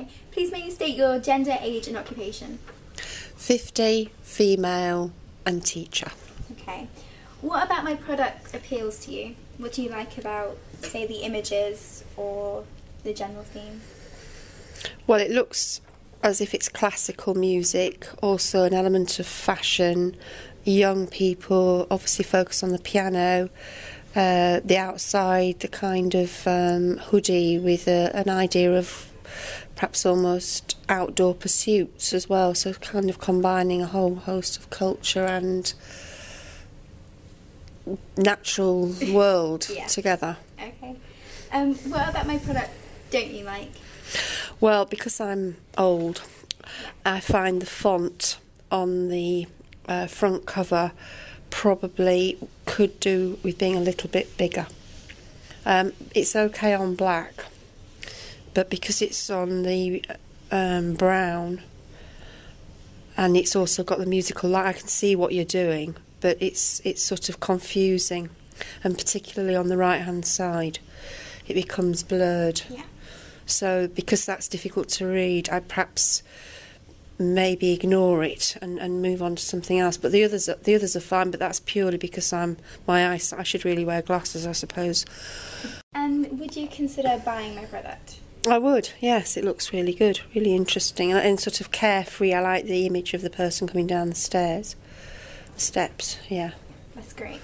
Okay. Please may you state your gender, age and occupation. 50, female and teacher. Okay. What about my product appeals to you? What do you like about, say, the images or the general theme? Well, it looks as if it's classical music, also an element of fashion, young people, obviously focus on the piano, the outside, the kind of hoodie with an idea of perhaps almost outdoor pursuits as well, so kind of combining a whole host of culture and natural world together. Okay. What about my product don't you like? Well, because I'm old, I find the font on the front cover probably could do with being a little bit bigger. It's okay on black, but because it's on the brown and it's also got the musical light, I can see what you're doing, but it's sort of confusing, and particularly on the right hand side it becomes blurred. Yeah. So because that's difficult to read, I perhaps maybe ignore it and move on to something else. But the others are fine, but that's purely because my eyesight. I should really wear glasses, I suppose. And would you consider buying my product? I would, yes. It looks really good, really interesting, and sort of carefree. I like the image of the person coming down the steps. Yeah. That's great.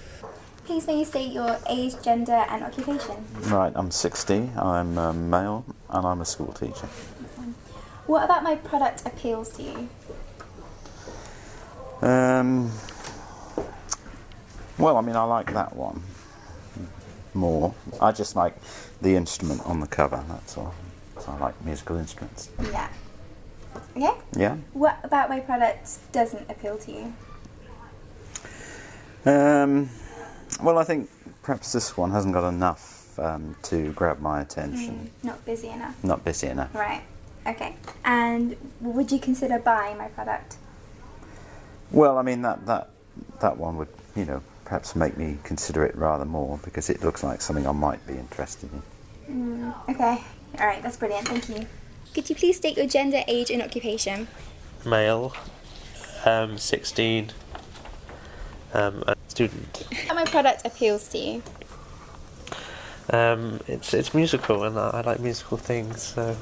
Please may you state your age, gender and occupation. Right, I'm 60, I'm male and I'm a school teacher. What about my product appeals to you? Well, I mean, I like that one more. I just like the instrument on the cover, that's all. So I like musical instruments. Yeah. Okay? Yeah? What about my product doesn't appeal to you? Well, I think perhaps this one hasn't got enough to grab my attention. Not busy enough. Not busy enough. Right. Okay. And would you consider buying my product? Well, I mean, that one would, perhaps make me consider it rather more, because it looks like something I might be interested in. Okay. All right. That's brilliant. Thank you. Could you please state your gender, age and occupation? Male, 16, a student. How my product appeals to you? It's musical, and I like musical things, so...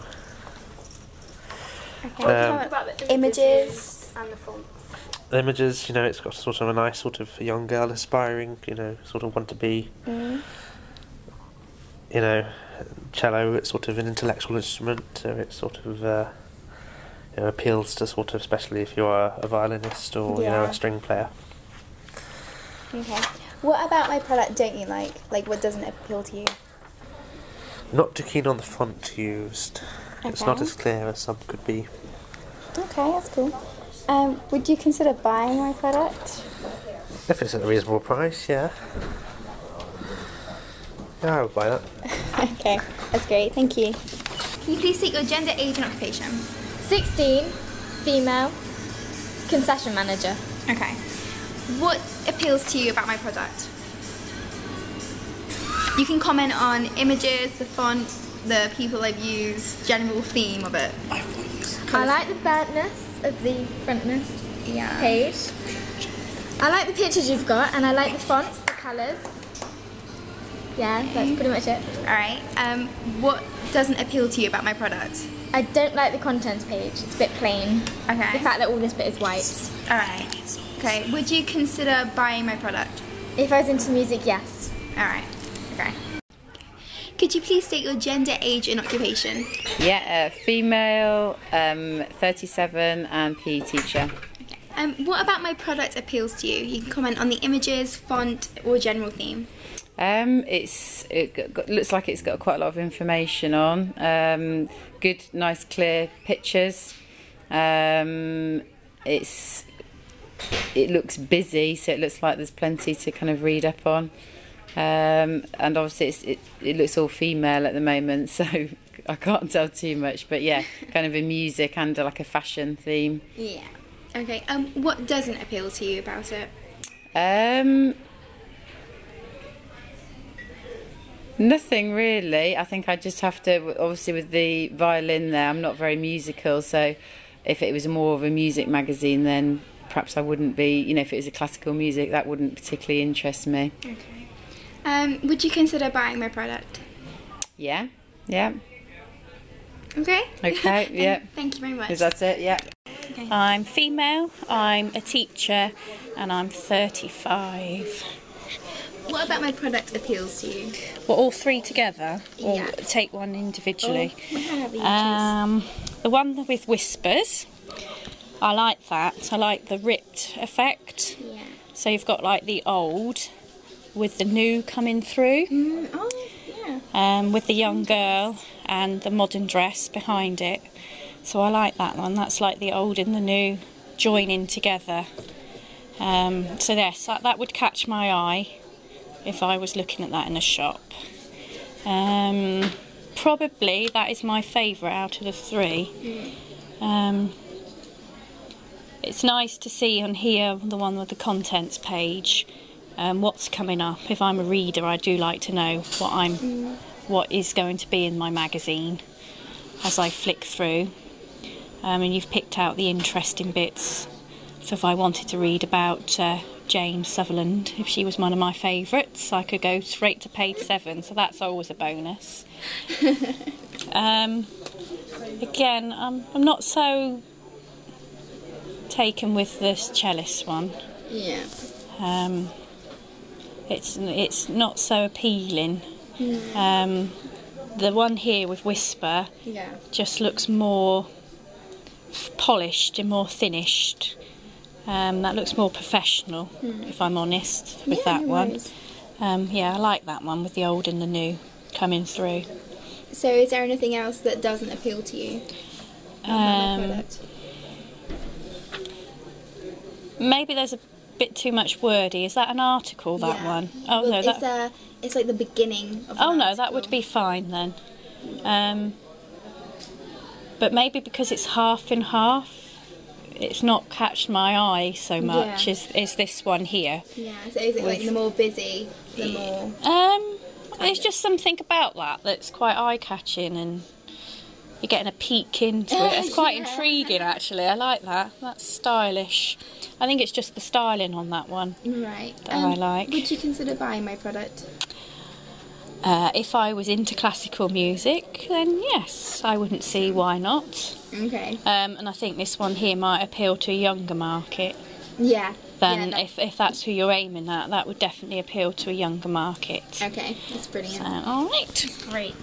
Okay. What about the images and the fonts? The images, it's got sort of a nice sort of young girl aspiring, sort of want to be, cello, it's sort of an intellectual instrument, so it sort of, appeals to sort of, especially if you're a violinist or, a string player. Okay. What about my product don't you like? Like, what doesn't appeal to you? Not too keen on the font used. Okay. It's not as clear as some could be. Okay, that's cool. Would you consider buying my product? If it's at a reasonable price, yeah. Yeah, I would buy that. Okay, that's great, thank you. Can you please state your gender, age and occupation? 16, female, concession manager. Okay. What appeals to you about my product? You can comment on images, the font, the people I've used, general theme of it. I like the burntness of the frontness page. I like the pictures you've got, and I like the fonts, the colours. Yeah, that's pretty much it. Alright, what doesn't appeal to you about my product? I don't like the contents page, it's a bit plain. Okay. The fact that all this bit is white. Alright. Okay, would you consider buying my product? If I was into music, yes. Alright, okay. Could you please state your gender, age and occupation? Yeah, female, 37 and PE teacher. What about my product appeals to you? You can comment on the images, font or general theme. It looks like it's got quite a lot of information on. Good, nice, clear pictures. It looks busy, so it looks like there's plenty to kind of read up on. And obviously it looks all female at the moment, so I can't tell too much. But yeah, kind of a music and like a fashion theme. Yeah. Okay. What doesn't appeal to you about it? Nothing really. I think I just have to, obviously with the violin there, I'm not very musical, so if it was more of a music magazine then perhaps I wouldn't be, you know, if it was a classical music that wouldn't particularly interest me. Okay. Would you consider buying my product? Yeah, yeah. Okay. Okay, yeah. Thank you very much. Is that it? Yeah. Okay. I'm female, I'm a teacher, and I'm 35. What about my product appeals to you? Well, all three together, or Yeah. take one individually? Whatever you choose. The one with whispers, I like that. I like the ripped effect. Yeah. So you've got like the old with the new coming through, Oh, yeah. with the young girl and the modern dress behind it. So I like that one. That's like the old and the new joining together. So yes, that would catch my eye if I was looking at that in a shop. Probably that is my favourite out of the three. It's nice to see on here, the one with the contents page, what's coming up. If I'm a reader, I do like to know what is going to be in my magazine as I flick through. And you've picked out the interesting bits. So if I wanted to read about Jane Sutherland, if she was one of my favourites, I could go straight to page 7, so that's always a bonus. Again, I'm not so taken with this cellist one. Yeah. It's not so appealing. The one here with Whisper Yeah. just looks more polished and more finished. That looks more professional, if I'm honest, with that no one. worries. Yeah, I like that one with the old and the new coming through. So is there anything else that doesn't appeal to you about my product? Maybe there's a bit too much wordy. Is that an article, that Yeah. one? Oh, Well, no, it's like the beginning of oh an no, that article. would be fine then. But maybe because it's half and half, it's not catched my eye so much Yeah. as this one here. Yeah, so is it like the more busy, the more... There's just something about that that's quite eye-catching, and you're getting a peek into it. It's quite Yeah. intriguing, actually. I like that. That's stylish. I think it's just the styling on that one Right. that I like. Would you consider buying my product? If I was into classical music, then yes, I wouldn't see why not. Okay. And I think this one here might appeal to a younger market. Yeah. Then Yeah, if that's who you're aiming at, that would definitely appeal to a younger market. Okay, that's brilliant. All right. Great.